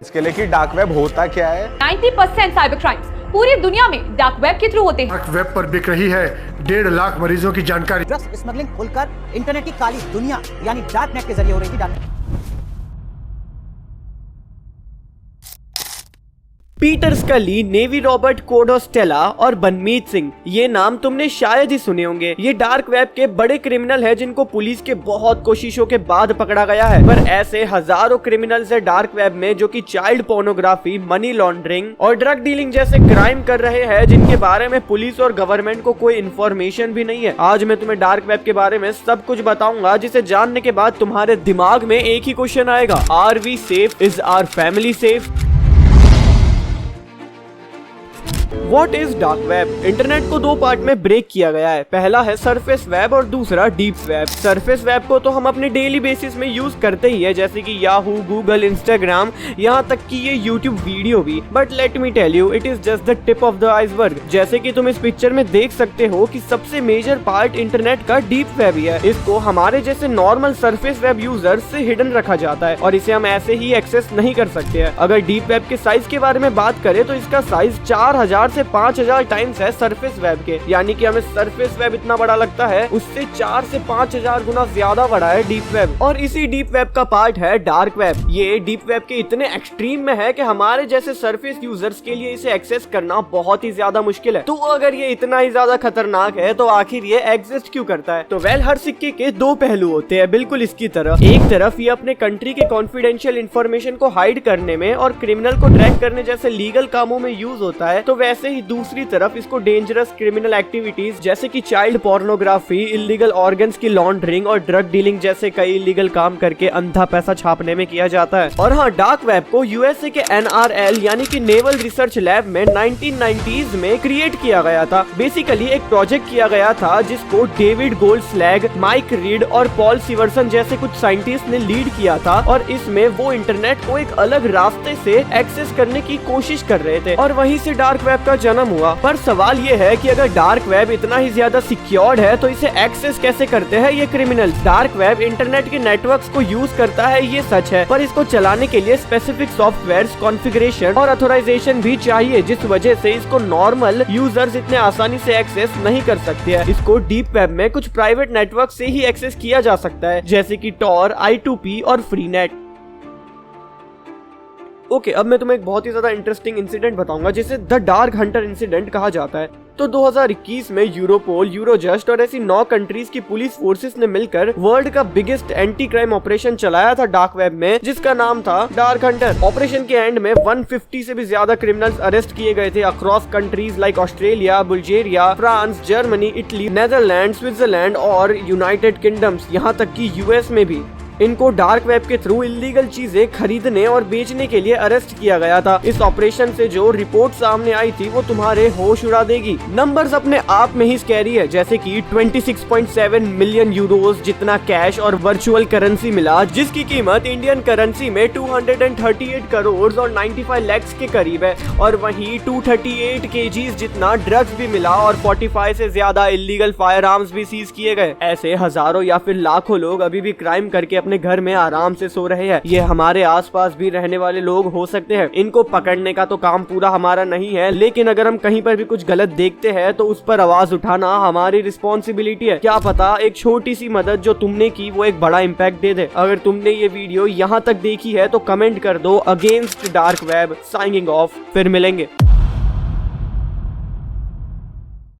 इसके लिए कि डार्क वेब होता क्या है। 90% साइबर क्राइम्स पूरी दुनिया में डार्क वेब के थ्रू होते हैं। डार्क वेब पर बिक रही है 1.5 लाख मरीजों की जानकारी। ड्रग्स स्मगलिंग खुलकर इंटरनेट की काली दुनिया यानी डार्क नेट के जरिए हो रही थी। पीटर स्कली, नेवी रॉबर्ट कोडोस्टेला और बनमीत सिंह, ये नाम तुमने शायद ही सुने होंगे। ये डार्क वेब के बड़े क्रिमिनल हैं जिनको पुलिस के बहुत कोशिशों के बाद पकड़ा गया है। पर ऐसे हजारों क्रिमिनल्स है डार्क वेब में जो कि चाइल्ड पोर्नोग्राफी, मनी लॉन्ड्रिंग और ड्रग डीलिंग जैसे क्राइम कर रहे हैं जिनके बारे में पुलिस और गवर्नमेंट को कोई इन्फॉर्मेशन भी नहीं है। आज मैं तुम्हें डार्क वेब के बारे में सब कुछ बताऊंगा जिसे जानने के बाद तुम्हारे दिमाग में एक ही क्वेश्चन आएगा, are we safe? Is our family safe? What is dark web? Internet को दो पार्ट में ब्रेक किया गया है। पहला है सरफेस वेब और दूसरा डीप वेब। सरफेस वेब को तो हम अपने डेली बेसिस में यूज करते ही है, जैसे कि याहू, गूगल, इंस्टाग्राम, यहाँ तक कि ये यूट्यूब वीडियो भी। But let me tell you, it is just the tip of the iceberg. जैसे कि तुम इस पिक्चर में देख सकते हो कि सबसे मेजर पार्ट इंटरनेट का डीप वेब ही है। इसको हमारे जैसे नॉर्मल सरफेस वेब यूजर से हिडन रखा जाता है और इसे हम ऐसे ही एक्सेस नहीं कर सकते हैं। अगर डीप वेब के साइज के बारे में बात करें तो इसका साइज 4000 से 5000 टाइम्स है सरफेस वेब के, यानी कि हमें सरफेस वेब इतना बड़ा लगता है, उससे 4 से 5000 गुना ज्यादा बड़ा है डीप वेब। और इसी डीप वेब का पार्ट है डार्क वेब। ये डीप वेब के इतने एक्सट्रीम में है कि हमारे जैसे सरफेस यूजर्स के लिए इसे एक्सेस करना बहुत ही ज्यादा मुश्किल है। तो अगर ये इतना ही ज्यादा खतरनाक है तो आखिर ये एग्जिस्ट क्यों करता है? तो हर सिक्के के दो पहलू होते हैं, बिल्कुल इसकी तरह। एक तरफ ये अपने कंट्री के कॉन्फिडेंशियल इंफॉर्मेशन को हाइड करने में और क्रिमिनल को ट्रैक करने जैसे लीगल कामों में यूज होता है, तो वैसे ही दूसरी तरफ इसको डेंजरस क्रिमिनल एक्टिविटीज जैसे कि चाइल्ड पोर्नोग्राफी, इलीगल ऑर्गन्स की लॉन्ड्रिंग और ड्रग डीलिंग जैसे कई इलीगल काम करके अंधा पैसा छापने में किया जाता है। और हाँ, डार्क वेब को यूएसए के NRL यानी कि नेवल रिसर्च लैब में 1990s में क्रिएट किया गया था। बेसिकली एक प्रोजेक्ट किया गया था जिसको डेविड गोल्डस्लैग, माइक रीड और पॉल सिवर्सन जैसे कुछ साइंटिस्ट ने लीड किया था। और इसमें वो इंटरनेट को एक अलग रास्ते से एक्सेस करने की कोशिश कर रहे थे और वहीं से डार्क वेब का जन्म हुआ। पर सवाल ये है कि अगर डार्क वेब इतना ही ज्यादा सिक्योर्ड है तो इसे एक्सेस कैसे करते हैं ये क्रिमिनल? डार्क वेब इंटरनेट के नेटवर्क्स को यूज करता है, ये सच है, पर इसको चलाने के लिए स्पेसिफिक सॉफ्टवेयर, कॉन्फ़िगरेशन और ऑथराइजेशन भी चाहिए, जिस वजह से इसको नॉर्मल यूजर्स इतने आसानी से एक्सेस नहीं कर सकते हैं। इसको डीप वेब में कुछ प्राइवेट नेटवर्क से ही एक्सेस किया जा सकता है, जैसे कि टॉर, I2P और फ्रीनेट। ओके, अब मैं तुम्हें एक बहुत ही ज्यादा इंटरेस्टिंग इंसिडेंट बताऊंगा जिसे द डार्क हंटर इंसिडेंट कहा जाता है। तो 2021 में यूरोपोल, यूरोजस्ट और ऐसी 9 कंट्रीज की पुलिस फोर्सेस ने मिलकर वर्ल्ड का बिगेस्ट एंटी क्राइम ऑपरेशन चलाया था डार्क वेब में, जिसका नाम था डार्क हंटर। ऑपरेशन के एंड में 150 से भी ज्यादा क्रिमिनल्स अरेस्ट किए गए थे across countries like Australia, Bulgaria, France, Germany, Italy, Netherland, Switzerland और यूनाइटेड किंगडम्स, यहाँ तक कि यूएस में भी। इनको डार्क वेब के थ्रू इलीगल चीजें खरीदने और बेचने के लिए अरेस्ट किया गया था। इस ऑपरेशन से जो रिपोर्ट सामने आई थी वो तुम्हारे होश उड़ा देगी। नंबर्स अपने आप में ही स्कैरी है, जैसे कि 26.7 मिलियन यूरोज जितना कैश और वर्चुअल करेंसी मिला, जिसकी कीमत इंडियन करेंसी में 238 करोड़ और 95 लाख के करीब है। और वहीं 238 kgs जितना ड्रग्स भी मिला और 45 से ज्यादा इलीगल फायर आर्म्स भी सीज किए गए। ऐसे हजारों या फिर लाखों लोग अभी भी क्राइम करके अपने घर में आराम से सो रहे हैं। ये हमारे आसपास भी रहने वाले लोग हो सकते हैं। इनको पकड़ने का तो काम पूरा हमारा नहीं है, लेकिन अगर हम कहीं पर भी कुछ गलत देखते हैं तो उस पर आवाज उठाना हमारी रिस्पॉन्सिबिलिटी है। क्या पता एक छोटी सी मदद जो तुमने की वो एक बड़ा इम्पैक्ट दे दे। अगर तुमने ये वीडियो यहाँ तक देखी है तो कमेंट कर दो against dark web. Signing off, फिर मिलेंगे।